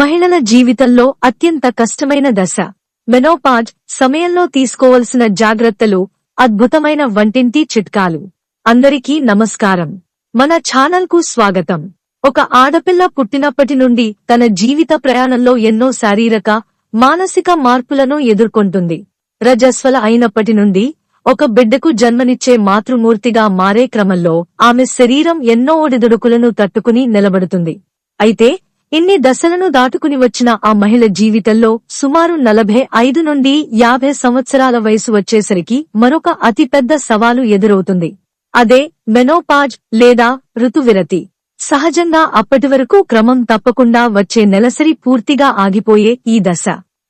మహిళల జీవితంలో అత్యంత కష్టమైన దశ మెనోపాజ్ సమయంలో తీసుకోవలసిన జాగ్రత్తలు, అద్భుతమైన వంటింటి చిట్కాలు. అందరికీ నమస్కారం. మన ఛానల్ కు స్వాగతం. ఒక ఆడపిల్ల పుట్టినప్పటి నుండి తన జీవిత ప్రయాణంలో ఎన్నో శారీరక, మానసిక మార్పులను ఎదుర్కొంటుంది. రజస్వల అయినప్పటి నుండి ఒక బిడ్డకు జన్మనిచ్చే మాతృమూర్తిగా మారే క్రమంలో ఆమె శరీరం ఎన్నో ఒడిదుడుకులను తట్టుకుని నిలబడుతుంది. అయితే ఇన్ని దశలను దాటుకుని వచ్చిన ఆ మహిళ జీవితంలో సుమారు 45 నుండి 50 సంవత్సరాల వయసు వచ్చేసరికి మరొక అతిపెద్ద సవాలు ఎదురవుతుంది. అదే మెనోపాజ్ లేదా ఋతువిరతి. సహజంగా అప్పటివరకు క్రమం తప్పకుండా వచ్చే నెలసరి పూర్తిగా ఆగిపోయే ఈ దశ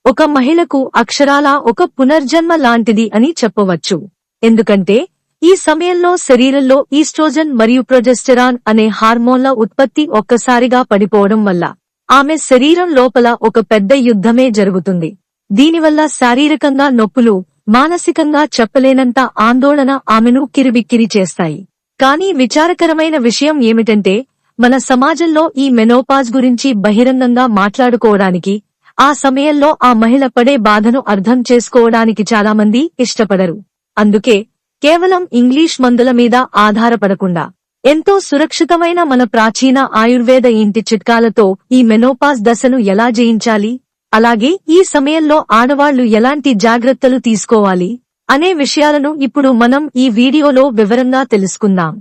ఒక మహిళకు అక్షరాలా ఒక పునర్జన్మ లాంటిది అని చెప్పవచ్చు. ఎందుకంటే ఈ సమయంలో శరీరంలో ఈస్ట్రోజన్ మరియు ప్రొజెస్టెరాన్ అనే హార్మోన్ల ఉత్పత్తి ఒక్కసారిగా పడిపోవడం వల్ల ఆమె శరీరం లోపల ఒక పెద్ద యుద్ధమే జరుగుతుంది. దీనివల్ల శారీరకంగా నొప్పులు, మానసికంగా చెప్పలేనంత ఆందోళన ఆమెను కిరిబిక్కిరి చేస్తాయి. కానీ విచారకరమైన విషయం ఏమిటంటే మన సమాజంలో ఈ మెనోపాజ్ గురించి బహిరంగంగా మాట్లాడుకోవడానికి, ఆ సమయంలో ఆ మహిళ పడే బాధను అర్థం చేసుకోవడానికి చాలామంది ఇష్టపడరు. అందుకే కేవలం ఇంగ్లీష్ మందుల మీద ఆధారపడకుండా ఎంతో సురక్షితమైన మన ప్రాచీన ఆయుర్వేద ఇంటి చిట్కాలతో ఈ మెనోపాజ్ దశను ఎలా జయించాలి, అలాగే ఈ సమయంలో ఆడవాళ్లు ఎలాంటి జాగ్రత్తలు తీసుకోవాలి అనే విషయాలను ఇప్పుడు మనం ఈ వీడియోలో వివరంగా తెలుసుకుందాం.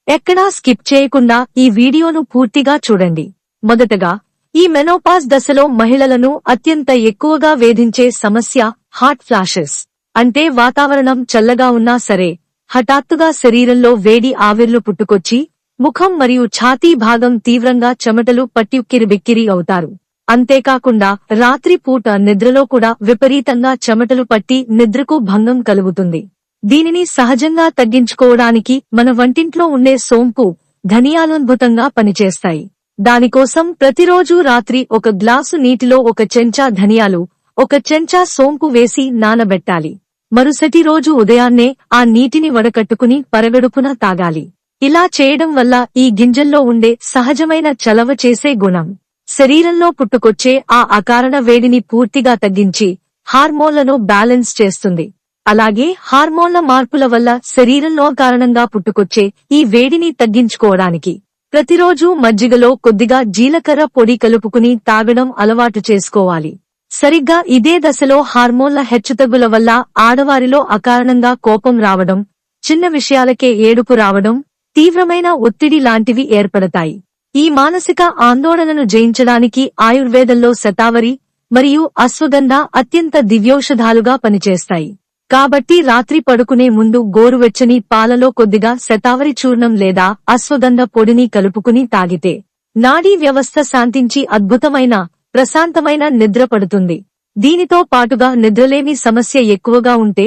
ఎక్కడా స్కిప్ చేయకుండా ఈ వీడియోను పూర్తిగా చూడండి. మొదటగా ఈ మెనోపాజ్ దశలో మహిళలను అత్యంత ఎక్కువగా వేధించే సమస్య హాట్ ఫ్లాషెస్. అంటే వాతావరణం చల్లగా ఉన్నా సరే హఠాత్తుగా శరీరంలో వేడి ఆవిర్లు పుట్టుకొచ్చి ముఖం మరియు ఛాతీ భాగం తీవ్రంగా చెమటలు పట్టి కిరిబిక్కిరి అవుతారు. అంతేకాకుండా రాత్రి పూట నిద్రలో కూడా విపరీతంగా చెమటలు పట్టి నిద్రకు భంగం కలుగుతుంది. దీనిని సహజంగా తగ్గించుకోవడానికి మన వంటింట్లో ఉండే సోంపు, ధనియాలద్భుతంగా పనిచేస్తాయి. దానికోసం ప్రతిరోజు రాత్రి ఒక గ్లాసు నీటిలో 1 చెంచా ధనియాలు, 1 చెంచా సోంపు వేసి నానబెట్టాలి. మరుసటి రోజు ఉదయాన్నే ఆ నీటిని వడకట్టుకుని పరగడుపున తాగాలి. ఇలా చేయడం వల్ల ఈ గింజల్లో ఉండే సహజమైన చలవ చేసే గుణం శరీరంలో పుట్టుకొచ్చే ఆ అకారణ వేడిని పూర్తిగా తగ్గించి హార్మోన్లను బ్యాలెన్స్ చేస్తుంది. అలాగే హార్మోన్ల మార్పుల వల్ల శరీరంలో కారణంగా పుట్టుకొచ్చే ఈ వేడిని తగ్గించుకోవడానికి ప్రతిరోజు మజ్జిగలో కొద్దిగా జీలకర్ర పొడి కలుపుకుని తాగడం అలవాటు చేసుకోవాలి. సరిగ్గా ఇదే దశలో హార్మోన్ల హెచ్చుతగ్గుల వల్ల ఆడవారిలో అకారణంగా కోపం రావడం, చిన్న విషయాలకే ఏడుపు రావడం, తీవ్రమైన ఒత్తిడి లాంటివి ఏర్పడతాయి. ఈ మానసిక ఆందోళనను జయించడానికి ఆయుర్వేదంలో శతావరి మరియు అశ్వగంధ అత్యంత దివ్యౌషధాలుగా పనిచేస్తాయి. కాబట్టి రాత్రి పడుకునే ముందు గోరువెచ్చని పాలలో కొద్దిగా శతావరి చూర్ణం లేదా అశ్వగంధ పొడిని కలుపుకుని తాగితే నాడీ వ్యవస్థ శాంతించి అద్భుతమైన, ప్రశాంతమైన నిద్ర పడుతుంది. దీనితో పాటుగా నిద్రలేమి సమస్య ఎక్కువగా ఉంటే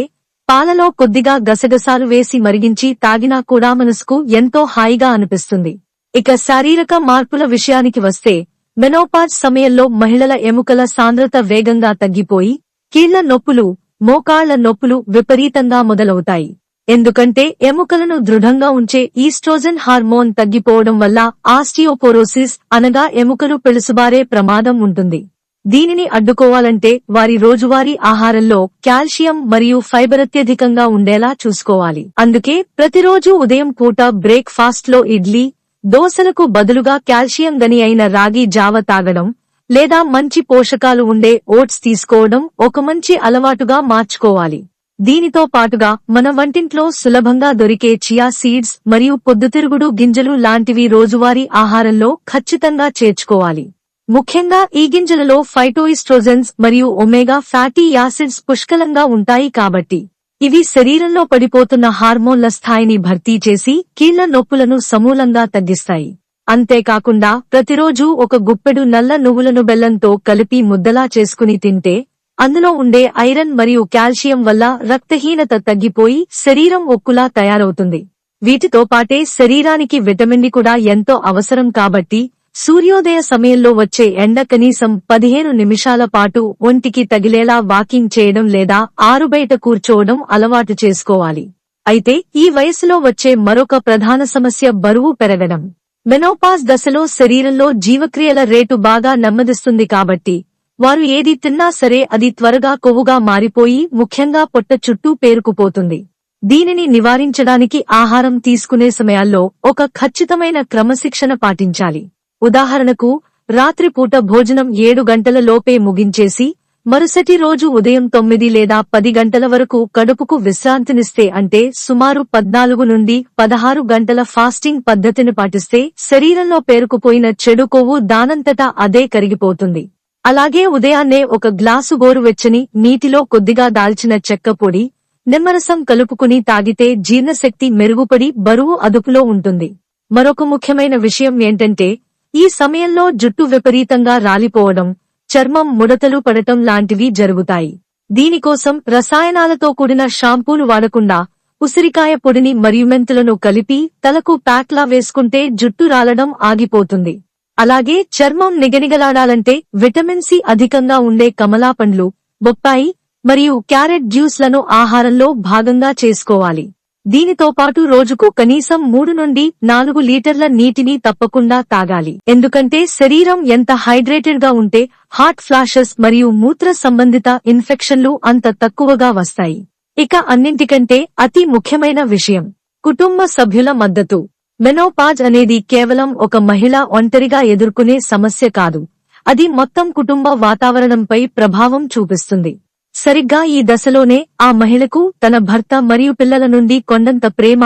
పాలలో కొద్దిగా గసగసాలు వేసి మరిగించి తాగినా కూడా మనసుకు ఎంతో హాయిగా అనిపిస్తుంది. ఇక శారీరక మార్పుల విషయానికి వస్తే మెనోపాజ్ సమయంలో మహిళల ఎముకల సాంద్రత వేగంగా తగ్గిపోయి కీళ్ల నొప్పులు, మోకాళ్ల నొప్పులు విపరీతంగా మొదలవుతాయి. ఎందుకంటే ఎముకలను దృఢంగా ఉంచే ఈస్ట్రోజన్ హార్మోన్ తగ్గిపోవడం వల్ల ఆస్టియోపోరోసిస్ అనగా ఎముకలు పెళుసుబారే ప్రమాదం ఉంటుంది. దీనిని అడ్డుకోవాలంటే వారి రోజువారీ ఆహారంలో కాల్షియం మరియు ఫైబర్ అత్యధికంగా ఉండేలా చూసుకోవాలి. అందుకే ప్రతిరోజు ఉదయం పూట బ్రేక్ ఫాస్ట్ లో ఇడ్లీ, దోసలకు బదులుగా కాల్షియం గని అయిన రాగి జావ తాగడం లేదా మంచి పోషకాలు ఉండే ఓట్స్ తీసుకోవడం ఒక మంచి అలవాటుగా మార్చుకోవాలి. దీనితో పాటుగా మన వంటింట్లో సులభంగా దొరికే చియా సీడ్స్ మరియు పొద్దుతిరుగుడు గింజలు లాంటివి రోజువారీ ఆహారంలో ఖచ్చితంగా చేర్చుకోవాలి. ముఖ్యంగా ఈ గింజలలో ఫైటోఈస్ట్రోజన్స్ మరియు ఒమేగా ఫ్యాటీ యాసిడ్స్ పుష్కలంగా ఉంటాయి కాబట్టి ఇవి శరీరంలో పడిపోతున్న హార్మోన్ల స్థాయిని భర్తీ చేసి కీళ్ల నొప్పులను సమూలంగా తగ్గిస్తాయి. అంతేకాకుండా ప్రతిరోజు 1 గుప్పెడు నల్ల నువ్వులను బెల్లంతో కలిపి ముద్దలా చేసుకుని తింటే అందులో ఉండే ఐరన్ మరియు కాల్షియం వల్ల రక్తహీనత తగ్గిపోయి శరీరం ఒక్కులా తయారవుతుంది. వీటితో పాటే శరీరానికి విటమిన్ డి కూడా ఎంతో అవసరం కాబట్టి సూర్యోదయ సమయంలో వచ్చే ఎండ కనీసం 15 నిమిషాల పాటు ఒంటికి తగిలేలా వాకింగ్ చేయడం లేదా ఆరుబయట కూర్చోవడం అలవాటు చేసుకోవాలి. అయితే ఈ వయసులో వచ్చే మరొక ప్రధాన సమస్య బరువు పెరగడం. మెనోపాజ్ దశలో శరీరంలో జీవక్రియల రేటు బాగా నెమ్మదిస్తుంది కాబట్టి వారు ఏది తిన్నా సరే అది త్వరగా కొవ్వుగా మారిపోయి ముఖ్యంగా పొట్ట చుట్టూ పేరుకుపోతుంది. దీనిని నివారించడానికి ఆహారం తీసుకునే సమయాల్లో ఒక ఖచ్చితమైన క్రమశిక్షణ పాటించాలి. ఉదాహరణకు రాత్రిపూట భోజనం 7 గంటల లోపే ముగించేసి మరుసటి రోజు ఉదయం 9 లేదా 10 గంటల వరకు కడుపుకు విశ్రాంతినిస్తే, అంటే సుమారు 14 నుండి 16 గంటల ఫాస్టింగ్ పద్ధతిని పాటిస్తే శరీరంలో పేరుకుపోయిన చెడు కొవ్వు దానంతటా అదే కరిగిపోతుంది. అలాగే ఉదయాన్నే ఒక గ్లాసు గోరువెచ్చని నీటిలో కొద్దిగా దాల్చిన చెక్క పొడి, నిమ్మరసం కలుపుకుని తాగితే జీర్ణశక్తి మెరుగుపడి బరువు అదుపులో ఉంటుంది. మరొక ముఖ్యమైన విషయం ఏంటంటే, ఈ సమయంలో జుట్టు విపరీతంగా రాలిపోవడం, చర్మం ముడతలు పడటం లాంటివి జరుగుతాయి. దీనికోసం రసాయనాలతో కూడిన షాంపూలు వాడకుండా ఉసిరికాయ పొడిని మరియు మెంతులను కలిపి తలకు ప్యాక్లా వేసుకుంటే జుట్టు రాలడం ఆగిపోతుంది. అలాగే చర్మం నిగనిగలాడాలంటే విటమిన్ సి అధికంగా ఉండే కమలా పండ్లు, బొప్పాయి మరియు క్యారెట్ జ్యూస్లను ఆహారంలో భాగంగా చేసుకోవాలి. దీనితో పాటు రోజుకు కనీసం 3 నుండి 4 లీటర్ల నీటిని తప్పకుండా తాగాలి. ఎందుకంటే శరీరం ఎంత హైడ్రేటెడ్ గా ఉంటే హాట్ ఫ్లాషెస్ మరియు మూత్ర సంబంధిత ఇన్ఫెక్షన్లు అంత తక్కువగా వస్తాయి. ఇక అన్నింటికంటే అతి ముఖ్యమైన విషయం, కుటుంబ సభ్యుల మద్దతు. మెనోపాజ్ అనేది కేవలం ఒక మహిళ ఒంటరిగా ఎదుర్కొనే సమస్య కాదు, అది మొత్తం కుటుంబ వాతావరణంపై ప్రభావం చూపిస్తుంది. సరిగ్గా ఈ దశలోనే ఆ మహిళకు తన భర్త మరియు పిల్లల నుండి కొండంత ప్రేమ,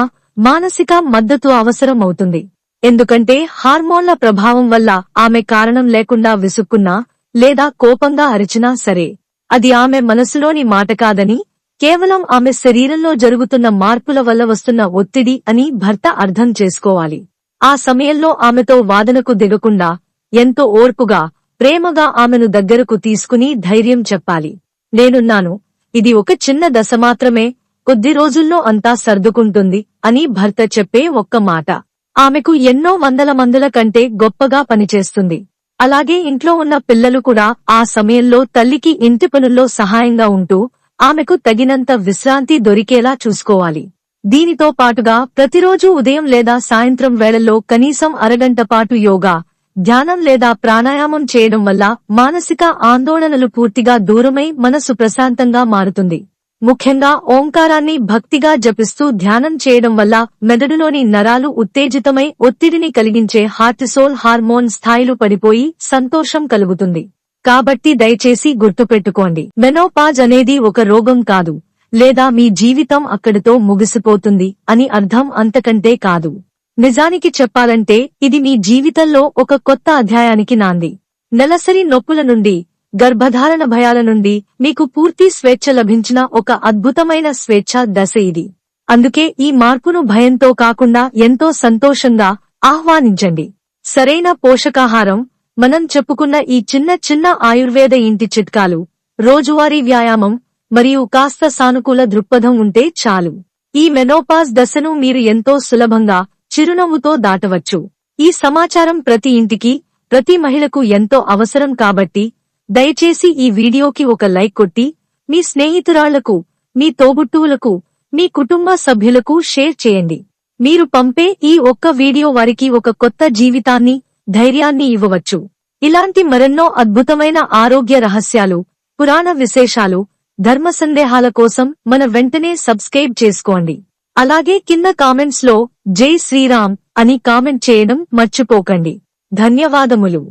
మానసిక మద్దతు అవసరం అవుతుంది. ఎందుకంటే హార్మోన్ల ప్రభావం వల్ల ఆమె కారణం లేకుండా విసుక్కున్నా లేదా కోపంగా అరిచినా సరే, అది ఆమె మనసులోని మాట కాదని, కేవలం ఆమె శరీరంలో జరుగుతున్న మార్పుల వల్ల వస్తున్న ఒత్తిడి అని భర్త అర్థం చేసుకోవాలి. ఆ సమయంలో ఆమెతో వాదనకు దిగకుండా ఎంతో ఓర్పుగా, ప్రేమగా ఆమెను దగ్గరకు తీసుకుని ధైర్యం చెప్పాలి. నేనున్నాను, ఇది ఒక చిన్న దశ మాత్రమే, కొద్ది రోజుల్లో అంతా సర్దుకుంటుంది అని భర్త చెప్పే ఒక్క మాట ఆమెకు ఎన్నో వందల మందుల కంటే గొప్పగా పనిచేస్తుంది. అలాగే ఇంట్లో ఉన్న పిల్లలు కూడా ఆ సమయంలో తల్లికి ఇంటి పనుల్లో సహాయంగా ఉంటూ ఆమెకు తగినంత విశ్రాంతి దొరికేలా చూసుకోవాలి. దీనితో పాటుగా ప్రతిరోజు ఉదయం లేదా సాయంత్రం వేళల్లో కనీసం అరగంట పాటు యోగా, ధ్యానం లేదా ప్రాణాయామం చేయడం వల్ల మానసిక ఆందోళనలు పూర్తిగా దూరమై మనసు ప్రశాంతంగా మారుతుంది. ముఖ్యంగా ఓంకారాన్ని భక్తిగా జపిస్తూ ధ్యానం చేయడం వల్ల మెదడులోని నరాలు ఉత్తేజితమై ఒత్తిడిని కలిగించే కార్టిసోల్ హార్మోన్ స్థాయిలు పడిపోయి సంతోషం కలుగుతుంది. కాబట్టి దయచేసి గుర్తుపెట్టుకోండి, మెనోపాజ్ అనేది ఒక రోగం కాదు, లేదా మీ జీవితం అక్కడితో ముగిసిపోతుంది అని అర్థం అంతకంటే కాదు. నిజానికి చెప్పాలంటే ఇది మీ జీవితంలో ఒక కొత్త అధ్యాయానికి నాంది. నెలసరి నొప్పుల నుండి, గర్భధారణ భయాల నుండి మీకు పూర్తి స్వేచ్ఛ లభించిన ఒక అద్భుతమైన స్వేచ్ఛా దశ ఇది. అందుకే ఈ మార్పును భయంతో కాకుండా ఎంతో సంతోషంగా ఆహ్వానించండి. సరైన పోషకాహారం, మనం చెప్పుకున్న ఈ చిన్న చిన్న ఆయుర్వేద ఇంటి చిట్కాలు, రోజువారీ వ్యాయామం మరియు కాస్త సానుకూల దృక్పథం ఉంటే చాలు. ఈ మెనోపాజ్ దశను మీరు ఎంతో సులభంగా, చిరునవ్వుతో దాటవచ్చు. ఈ సమాచారం ప్రతి ఇంటికి, ప్రతి మహిళకు ఎంతో అవసరం కాబట్టి దయచేసి ఈ వీడియోకి ఒక లైక్ కొట్టి మీ స్నేహితురాళ్లకు, మీ తోబుట్టువులకు, మీ కుటుంబ సభ్యులకు షేర్ చేయండి. మీరు పంపే ఈ ఒక్క వీడియో వారికి ఒక కొత్త జీవితాన్ని, ధైర్యాన్ని ఇవ్వవచ్చు. ఇలాంటి మరెన్నో అద్భుతమైన ఆరోగ్య రహస్యాలు, పురాణ విశేషాలు, ధర్మ సందేహాల కోసం మన వెంటనే సబ్స్క్రైబ్ చేసుకోండి. అలాగే కింద కామెంట్స్ లో జై శ్రీరామ్ అని కామెంట్ చేయడం మర్చిపోకండి. ధన్యవాదములు.